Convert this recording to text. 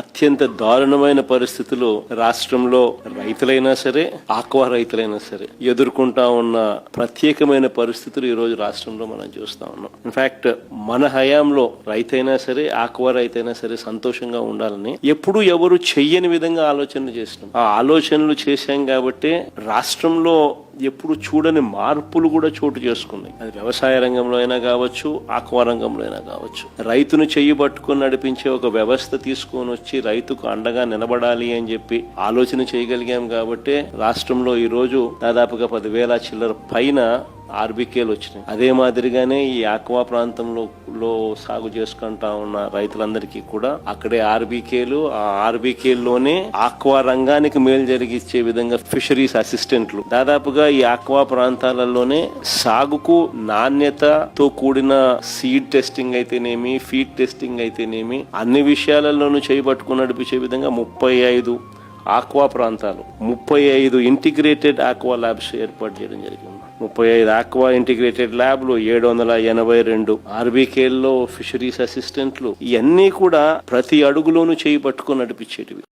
అత్యంత దారుణమైన పరిస్థితులు రాష్ట్రంలో రైతులైనా సరే, ఆక్వా రైతులైనా సరే ఎదుర్కొంటా ఉన్న ప్రత్యేకమైన పరిస్థితులు ఈ రోజు రాష్ట్రంలో మనం చూస్తా ఉన్నాం. ఇన్ఫాక్ట్ మన హయాంలో రైతైనా సరే, ఆక్వా రైతైనా సరే సంతోషంగా ఉండాలని ఎప్పుడు ఎవరు చెయ్యని విధంగా ఆలోచనలు చేసినాం. ఆ ఆలోచనలు చేశాం కాబట్టి రాష్ట్రంలో ఎప్పుడు చూడని మార్పులు కూడా చోటు చేసుకున్నాయి. అది వ్యవసాయ రంగంలో అయినా కావచ్చు, ఆక్వా రంగంలో అయినా కావచ్చు. రైతును చెయ్యి పట్టుకుని నడిపించే ఒక వ్యవస్థ తీసుకొని వచ్చి రైతుకు అండగా నిలబడాలి అని చెప్పి ఆలోచన చేయగలిగాం కాబట్టి రాష్ట్రంలో ఈ రోజు దాదాపుగా 10,000 చిల్లర పైన ఆర్బీకేలు వచ్చినాయి. అదే మాదిరిగానే ఈ ఆక్వా ప్రాంతంలో సాగు చేసుకుంటా ఉన్న రైతులందరికీ కూడా అక్కడే ఆర్బీకేలు, ఆ ఆర్బీకేల్లోనే ఆక్వా రంగానికి మేలు జరిగించే విధంగా ఫిషరీస్ అసిస్టెంట్లు దాదాపుగా ఈ ఆక్వా ప్రాంతాలలోనే సాగుకు నాణ్యతతో కూడిన సీడ్ టెస్టింగ్ అయితేనేమి, ఫీడ్ టెస్టింగ్ అయితేనేమి అన్ని విషయాలలోనూ చేయబట్టుకుని నడిపించే విధంగా 35 ఆక్వా ప్రాంతాలు, 35 ఇంటిగ్రేటెడ్ ఆక్వా ల్యాబ్స్ ఏర్పాటు చేయడం జరిగింది. 35 ఆక్వా ఇంటిగ్రేటెడ్ ల్యాబ్లు, 782 ఆర్బీకేల్లో ఫిషరీస్ అసిస్టెంట్లు, ఇవన్నీ కూడా ప్రతి అడుగులోనూ చేయి పట్టుకొని నడిపించేటివి.